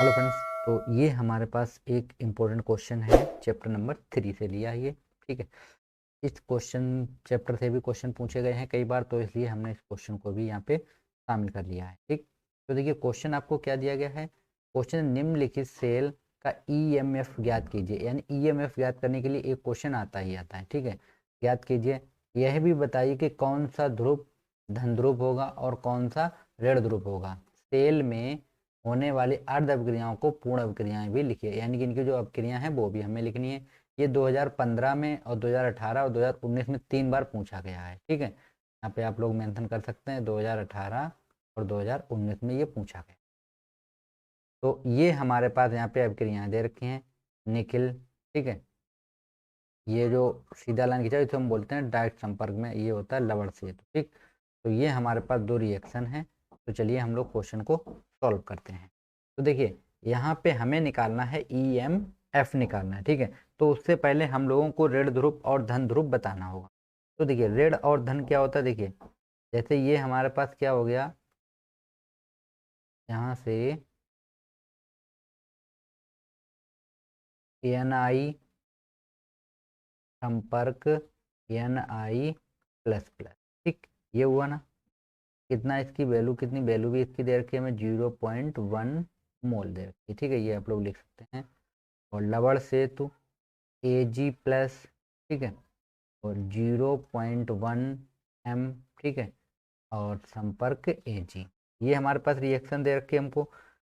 Hello friends, तो ये हमारे पास एक इम्पोर्टेंट क्वेश्चन है चैप्टर नंबर 3 से लिया है ये। ठीक है, इस क्वेश्चन चैप्टर से भी क्वेश्चन पूछे गए हैं कई बार, तो इसलिए हमने इस क्वेश्चन को भी यहाँ पे शामिल कर लिया है। ठीक, तो देखिए क्वेश्चन आपको क्या दिया गया है। क्वेश्चन निम्नलिखित सेल का ईएमएफ ज्ञात कीजिए, यानी ईएमएफ ज्ञात करने के लिए एक क्वेश्चन आता ही आता है। ठीक है, ज्ञात कीजिए, यह भी बताइए कि कौन सा ध्रुव धन ध्रुव होगा और कौन सा ऋण ध्रुव होगा। सेल में होने वाली अर्ध अभिक्रियाओं को पूर्ण अभिक्रियाएं भी लिखिए, यानी कि इनकी जो अभिक्रियाएं हैं वो भी हमें लिखनी है। ये 2015 में और 2018 और 2019 में 3 बार पूछा गया है। ठीक है, यहाँ पे आप लोग मेंशन कर सकते हैं 2018 और 2019 में ये पूछा गया। तो ये हमारे पास यहाँ पे अभिक्रियाएं दे रखी हैं। निकिल, ठीक है, ये जो सीधा लाइन खींचा इसे हम बोलते हैं डायरेक्ट संपर्क में ये होता है लवण सेतु। ठीक, तो ये हमारे पास दो रिएक्शन है। तो चलिए हम लोग क्वेश्चन को सॉल्व करते हैं। तो देखिए यहाँ पे हमें निकालना है EMF निकालना है। ठीक है, तो उससे पहले हम लोगों को ऋण ध्रुव और धन ध्रुव बताना होगा। तो देखिए ऋण और धन क्या होता है। देखिए जैसे ये हमारे पास क्या हो गया, यहाँ से Ni संपर्क Ni प्लस प्लस। ठीक, ये हुआ ना। कितना इसकी वैल्यू, कितनी वैल्यू भी इसकी दे रखी है हमें 0.1 मोल दे रखी है। ठीक है, ये आप लोग लिख सकते हैं। और लवण सेतु Ag प्लस, ठीक है, और 0.1 m, ठीक है, और संपर्क Ag। ये हमारे पास रिएक्शन दे रखी है हमको।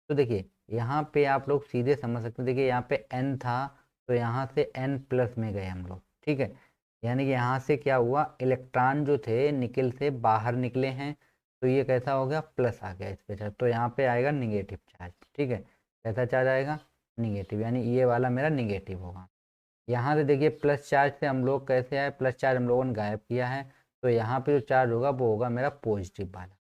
तो देखिए यहाँ पे आप लोग सीधे समझ सकते हैं। देखिए यहाँ पे N था तो यहाँ से N प्लस में गए हम लोग। ठीक है, यानी कि यहाँ से क्या हुआ, इलेक्ट्रॉन जो थे निकल से बाहर निकले हैं, तो ये कैसा हो गया, प्लस आ गया इस पे चार्ज, तो यहाँ पे आएगा निगेटिव चार्ज। ठीक है, कैसा चार्ज आएगा, निगेटिव, यानी ये वाला मेरा निगेटिव होगा। यहाँ से देखिए प्लस चार्ज से हम लोग कैसे आए, प्लस चार्ज हम लोगों ने गायब किया है, तो यहाँ पे जो चार्ज होगा वो होगा मेरा पॉजिटिव वाला।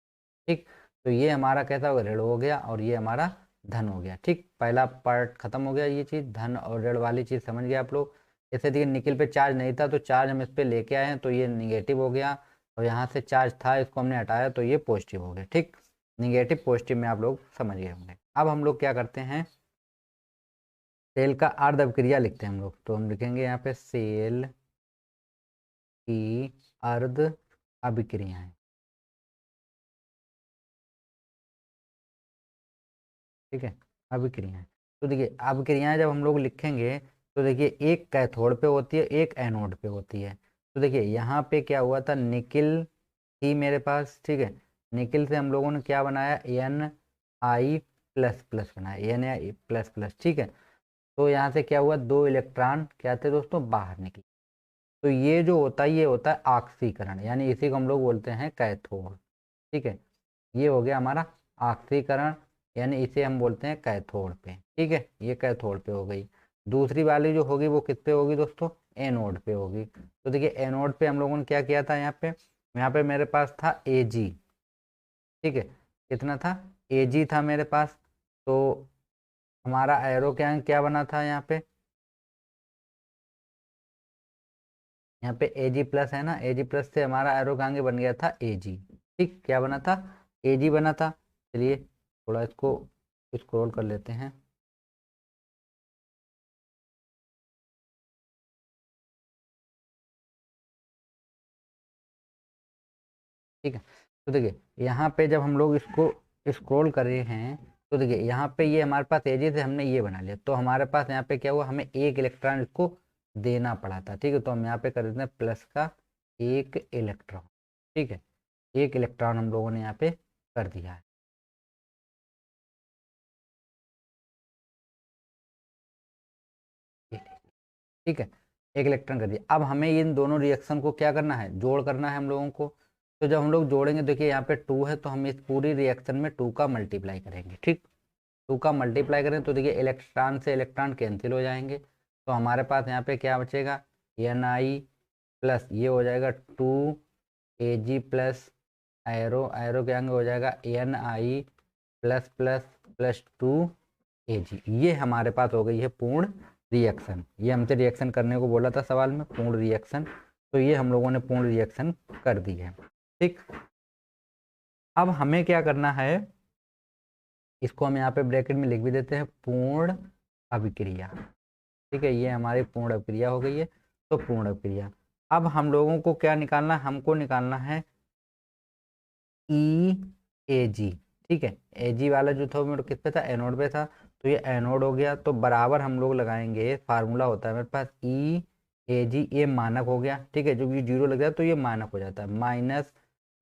ठीक, तो ये हमारा कैसा होगा, ऋण हो गया और ये हमारा धन हो गया। ठीक, पहला पार्ट खत्म हो गया, ये चीज़ धन और ऋण वाली चीज़ समझ गए आप लोग। जैसे देखिए निकल पे चार्ज नहीं था तो चार्ज हम इस पे लेके आए हैं तो ये निगेटिव हो गया, और यहाँ से चार्ज था इसको हमने हटाया तो ये पॉजिटिव हो गया। ठीक, निगेटिव पॉजिटिव में आप लोग समझ गए होंगे। अब हम लोग क्या करते हैं, सेल का अर्ध अभिक्रिया लिखते हैं हम लोग। तो हम लिखेंगे यहाँ पे सेल की अर्ध अभिक्रियाएं। ठीक है, अभिक्रियाएं। तो देखिए अभिक्रियाएं जब हम लोग लिखेंगे तो देखिए एक कैथोड पे होती है, एक एनोड पे होती है। तो देखिए यहाँ पे क्या हुआ था, निकिल थी मेरे पास। ठीक है, निकिल से हम लोगों ने क्या बनाया, Ni प्लस प्लस बनाया, Ni प्लस प्लस। ठीक है, तो यहाँ से क्या हुआ, दो इलेक्ट्रॉन क्या थे दोस्तों, बाहर निकले। तो ये जो होता है ये होता है ऑक्सीकरण, यानी इसी को हम लोग बोलते हैं कैथोड। ठीक है, ये हो गया हमारा ऑक्सीकरण, यानी इसे हम बोलते हैं कैथोड पे। ठीक है, ये कैथोड पे हो गई। दूसरी वाली जो होगी वो किस पे होगी दोस्तों, एनोड पे होगी। तो देखिए एनोड पे हम लोगों ने क्या किया था, यहाँ पे मेरे पास था Ag। ठीक है, कितना था, Ag था मेरे पास। तो हमारा एरो क्या क्या बना था, यहाँ पे Ag प्लस है ना, Ag प्लस से हमारा एरो का आगे बन गया था Ag। ठीक, क्या बना था, Ag बना था। चलिए थोड़ा इसको स्क्रॉल कर लेते हैं। ठीक है, तो देखिए यहाँ पे जब हम लोग इसको स्क्रॉल कर रहे हैं तो देखिए यहाँ पे ये हमारे पास एज से हमने ये बना लिया, तो हमारे पास यहाँ पे क्या हुआ, हमें एक इलेक्ट्रॉन इसको देना पड़ा था। ठीक है, तो हम यहाँ पे कर देते हैं प्लस का एक इलेक्ट्रॉन। ठीक है, एक इलेक्ट्रॉन हम लोगों ने यहाँ पे कर दिया है। ठीक है, एक इलेक्ट्रॉन कर दिया। अब हमें इन दोनों रिएक्शन को क्या करना है, जोड़ करना है हम लोगों को। तो जब हम लोग जोड़ेंगे, देखिए यहाँ पे 2 है तो हम इस पूरी रिएक्शन में 2 का मल्टीप्लाई करेंगे। ठीक, 2 का मल्टीप्लाई करें तो देखिए इलेक्ट्रॉन से इलेक्ट्रॉन कैंसिल हो जाएंगे, तो हमारे पास यहाँ पे क्या बचेगा, Ni प्लस ये हो जाएगा 2Ag प्लस एरो, एरो के आगे हो जाएगा Ni plus plus plus 2Ag। ये हमारे पास हो गई है पूर्ण रिएक्शन। ये हमसे रिएक्शन करने को बोला था सवाल में, पूर्ण रिएक्शन। तो ये हम लोगों ने पूर्ण रिएक्शन कर दी है। ठीक, अब हमें क्या करना है, इसको हम यहाँ पे ब्रैकेट में लिख भी देते हैं पूर्ण अभिक्रिया। ठीक है, ये हमारी पूर्ण अभिक्रिया हो गई है। तो पूर्ण अभिक्रिया, अब हम लोगों को क्या निकालना है, हमको निकालना है ई ए जी। ठीक है, ए जी वाला जो था मेरे किस पे था, एनोड पे था, तो ये एनोड हो गया। तो बराबर हम लोग लगाएंगे, फार्मूला होता है मेरे पास ई ए जी, ये मानक हो गया। ठीक है, जो ये जीरो लग जाता है तो ये मानक हो जाता है, माइनस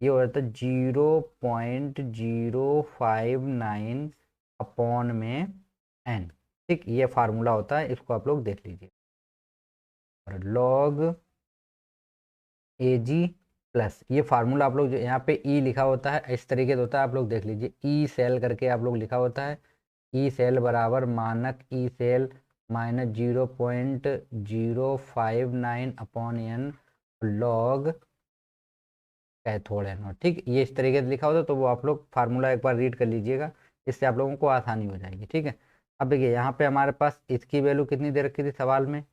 ये हो जाता है 0.059 अपॉन में एन। ठीक, ये फार्मूला होता है, इसको आप लोग देख लीजिए। और लॉग ए जी प्लस, ये फार्मूला आप लोग जो यहाँ पे ई लिखा होता है इस तरीके से होता है, आप लोग देख लीजिए, ई सेल करके आप लोग लिखा होता है, ई सेल बराबर मानक E cell minus 0.059 upon N log cathode anode. ठीक, ये इस तरीके से लिखा होता है, तो वो आप लोग फार्मूला एक बार रीड कर लीजिएगा, इससे आप लोगों को आसानी हो जाएगी। ठीक है, अब देखिए यहाँ पे हमारे पास इसकी वैल्यू कितनी दे रखी थी सवाल में,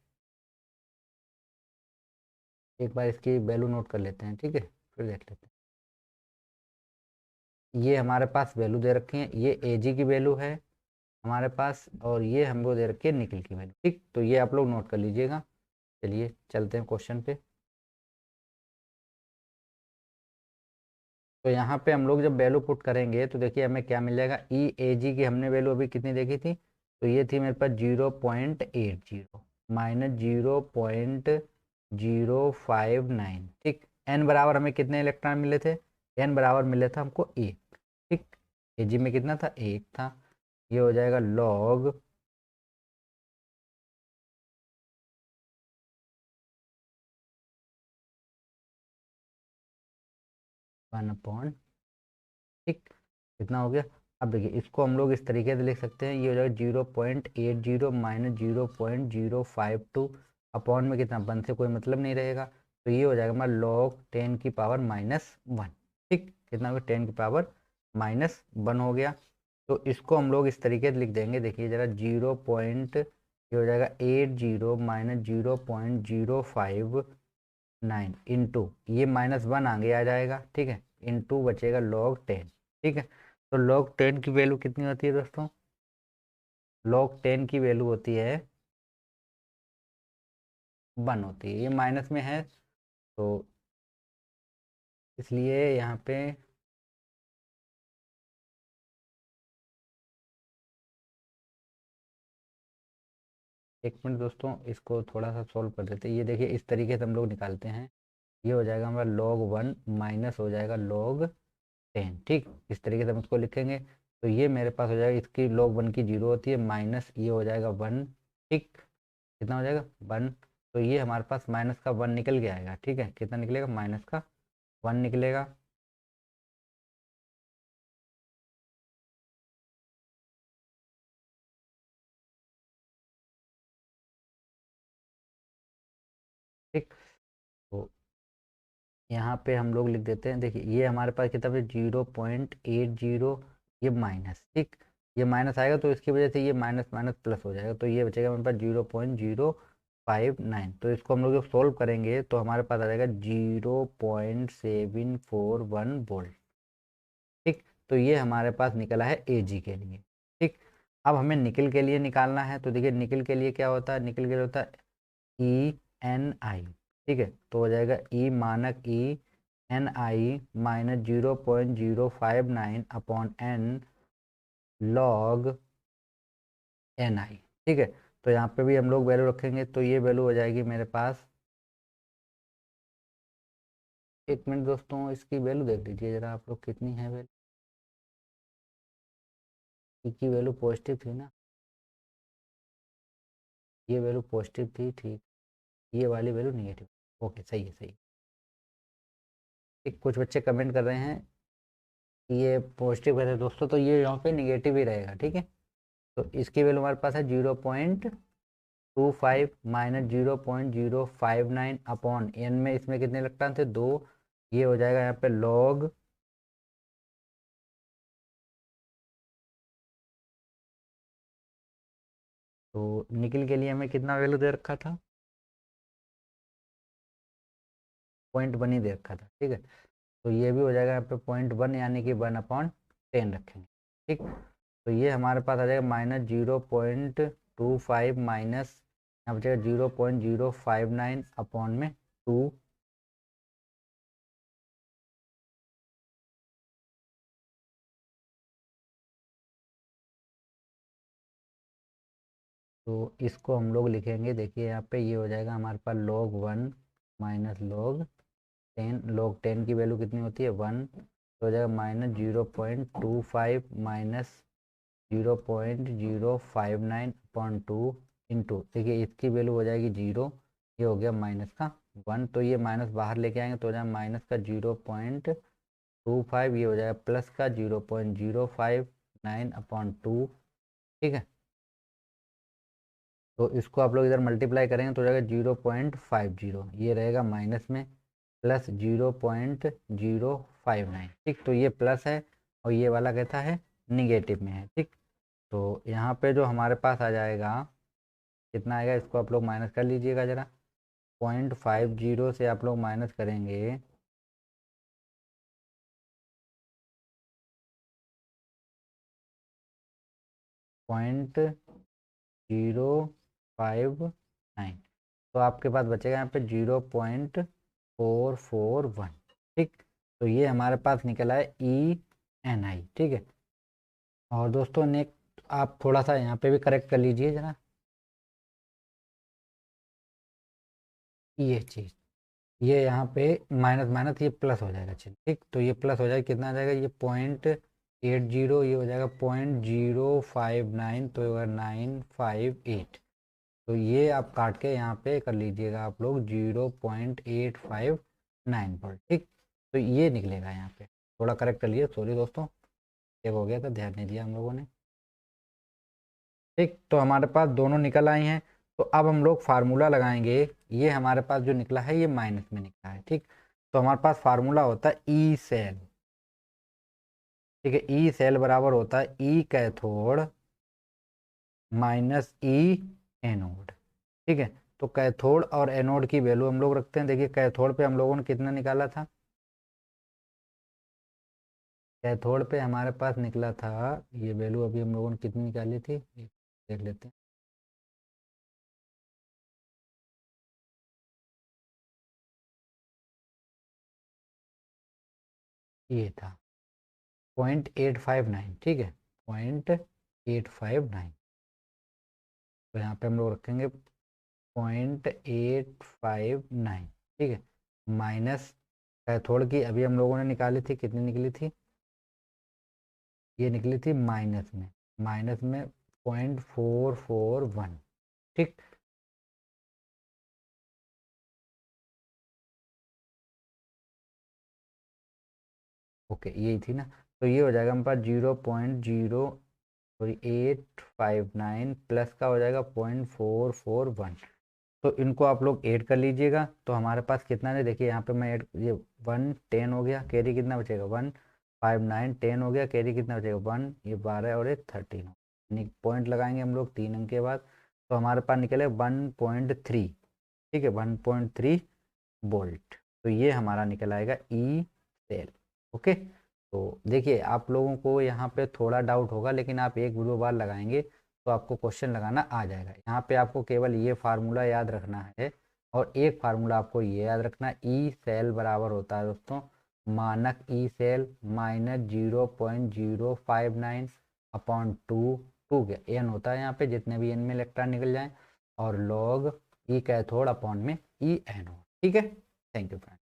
एक बार इसकी वैल्यू नोट कर लेते हैं। ठीक है, फिर देख लेते हैं। ये हमारे पास वैल्यू दे रखी है, ये ए जी की वैल्यू है हमारे पास, और ये हमको दे रखी है निकल की वैल्यू। ठीक, तो ये आप लोग नोट कर लीजिएगा। चलिए चलते हैं क्वेश्चन पे। तो यहाँ पे हम लोग जब वैल्यू पुट करेंगे तो देखिए हमें क्या मिल जाएगा, ई ए जी की हमने वैल्यू अभी कितनी देखी थी, तो ये थी मेरे पास 0.80 माइनस 0.059। ठीक, एन बराबर हमें कितने इलेक्ट्रॉन मिले थे, एन बराबर मिले था हमको एक। ठीक, ए जी में कितना था, एक था। ये हो जाएगा लॉग 1 अपॉन, ठीक, कितना हो गया। अब देखिए इसको हम लोग इस तरीके से लिख सकते हैं, ये हो जाएगा 0.80 माइनस 0.052 अपॉन में कितना, 1 से कोई मतलब नहीं रहेगा, तो ये हो जाएगा हमारा लॉग 10 की पावर -1। ठीक, कितना हो गया, 10 की पावर -1 हो गया। तो इसको हम लोग इस तरीके से लिख देंगे, देखिए जरा 0 पॉइंट, ये हो जाएगा 80 माइनस 0.059 इंटू, ये -1 आगे आ जाएगा। ठीक है, इंटू बचेगा log 10। ठीक है, तो log 10 की वैल्यू कितनी होती है दोस्तों, log 10 की वैल्यू होती है 1 होती है, ये माइनस में है तो इसलिए यहाँ पे एक मिनट दोस्तों, इसको थोड़ा सा सॉल्व कर देते हैं। ये देखिए इस तरीके से हम लोग निकालते हैं, ये हो जाएगा हमारा log 1 माइनस हो जाएगा log 10। ठीक, इस तरीके से हम इसको लिखेंगे, तो ये मेरे पास हो जाएगा, इसकी log 1 की 0 होती है, माइनस ये हो जाएगा 1। ठीक, कितना हो जाएगा 1, तो ये हमारे पास माइनस का 1 निकल के आएगा। ठीक है, कितना निकलेगा, माइनस का 1 निकलेगा। ठीक, तो यहाँ पे हम लोग लिख देते हैं, देखिए ये हमारे पास कितना है 0.80, ये माइनस, ठीक, ये माइनस आएगा तो इसकी वजह से ये माइनस माइनस प्लस हो जाएगा, तो ये बचेगा हमारे पास 0.059। तो इसको हम लोग जब सोल्व करेंगे तो हमारे पास आ जाएगा 0.741 वोल्ट। ठीक, तो ये हमारे पास निकला है ए जी के लिए। ठीक, अब हमें निकल के लिए निकालना है, तो देखिए निकल के लिए क्या होता है, निकल के लिए होता है ई एन आई। ठीक है, तो हो जाएगा ई मानक E N I minus 0.059 upon N log N I. ठीक है, तो यहाँ पे भी हम लोग वैल्यू रखेंगे, तो ये वैल्यू हो जाएगी मेरे पास, एक मिनट दोस्तों इसकी वैल्यू देख लीजिए जरा आप लोग कितनी है वैल्यू, ई की वैल्यू पॉजिटिव थी ना, ये वैल्यू पॉजिटिव थी। ठीक, ये वाली वैल्यू निगेटिव। ओके, सही है, सही है। ठीक, कुछ बच्चे कमेंट कर रहे हैं कि ये पॉजिटिव है दोस्तों, तो ये यहाँ पे निगेटिव ही रहेगा। ठीक है, तो इसकी वैल्यू हमारे पास है 0.25 माइनस 0.059 अपॉन एन में इसमें कितने इलेक्ट्रॉन थे, 2, ये हो जाएगा यहाँ पे लॉग, तो निकल के लिए हमें कितना वैल्यू दे रखा था, 0.1 ही दे रखा था। ठीक है, तो ये भी हो जाएगा यहाँ पे 0.1 यानी कि 1/10 रखेंगे। ठीक, तो ये हमारे पास आ जाएगा -0.25 माइनस यहाँ बचेगा 0.059 अपॉन में 2। तो इसको हम लोग लिखेंगे, देखिए यहाँ पे ये हो जाएगा हमारे पास log 1 माइनस log 10। log 10 की वैल्यू कितनी होती है 1, तो हो जाएगा -0.25 माइनस 0.059 अपॉन 2 इंटू, देखिए इसकी वैल्यू हो जाएगी 0, ये हो गया माइनस का 1, तो ये माइनस बाहर लेके आएंगे तो हो जाएगा माइनस का 0.25, ये हो जाएगा प्लस का 0.059 अपॉन 2। ठीक है, तो इसको आप लोग इधर मल्टीप्लाई करेंगे तो हो जाएगा 0.50, ये रहेगा माइनस में प्लस 0.059। ठीक, तो ये प्लस है और ये वाला कहता है निगेटिव में है। ठीक, तो यहाँ पे जो हमारे पास आ जाएगा कितना आएगा, इसको आप लोग माइनस कर लीजिएगा ज़रा। 0.50 से आप लोग माइनस करेंगे 0.059, तो आपके पास बचेगा यहाँ पे 0.441। ठीक, तो ये हमारे पास निकला है ENI। ठीक है, और दोस्तों नेक्स्ट आप थोड़ा सा यहाँ पे भी करेक्ट कर लीजिए जरा ये चीज़, ये यहाँ पे माइनस माइनस ये प्लस हो जाएगा। चलिए ठीक, तो ये प्लस हो जाएगा, कितना आ जाएगा ये 0.80, ये हो जाएगा 0.059, तो होगा 958। तो ये आप काट के यहाँ पे कर लीजिएगा आप लोग 0.859 पर। ठीक, तो ये निकलेगा यहाँ पे, थोड़ा करेक्ट कर लिए, सॉरी दोस्तों एक हो गया था, ध्यान नहीं दिया हम लोगों ने। ठीक, तो हमारे पास दोनों निकल आई हैं, तो अब हम लोग फार्मूला लगाएंगे। ये हमारे पास जो निकला है ये माइनस में निकला है। ठीक, तो हमारे पास फार्मूला होता है ई सेल। ठीक है, ई सेल बराबर होता है ई कैथोड माइनस ई एनोड। ठीक है, तो कैथोड और एनोड की वैल्यू हम लोग रखते हैं। देखिए कैथोड पे हम लोगों ने कितना निकाला था, कैथोड पे हमारे पास निकला था ये वैल्यू, अभी हम लोगों ने कितनी निकाली थी देख लेते हैं। ये था 0.859। ठीक है, 0.859, तो यहाँ पे हम लोग रखेंगे 0.859। ठीक है, माइनस कैथोड की अभी हम लोगों ने निकाली थी, कितनी निकली थी, ये निकली थी माइनस में 0.441। ठीक, ओके यही थी ना, तो ये हो जाएगा हमारे पास 0.0859 प्लस का हो जाएगा 0.441। तो इनको आप लोग ऐड कर लीजिएगा, तो हमारे पास कितना है, देखिए यहाँ पे मैं ऐड, ये 110 हो गया, कैरी कितना बचेगा 159, 10 हो गया, कैरी कितना बचेगा 1, ये 12 और ये 13, पॉइंट लगाएंगे हम लोग 3 अंक के बाद, तो हमारे पास निकले 1.3। ठीक है, 1.3 वोल्ट, तो ये हमारा निकल आएगा ई सेल। ओके, तो देखिए आप लोगों को यहाँ पे थोड़ा डाउट होगा, लेकिन आप एक दो बार लगाएंगे तो आपको क्वेश्चन लगाना आ जाएगा। यहाँ पे आपको केवल ये फार्मूला याद रखना है, और एक फार्मूला आपको ये याद रखना है, ई सेल बराबर होता है दोस्तों मानक ई सेल माइनस 0.059 अपॉन 2 के एन होता है यहाँ पे, जितने भी एन में इलेक्ट्रॉन निकल जाए, और लॉग ई कैथोड अपॉन में ई एनोड। ठीक है, थैंक यू फ्रेंड।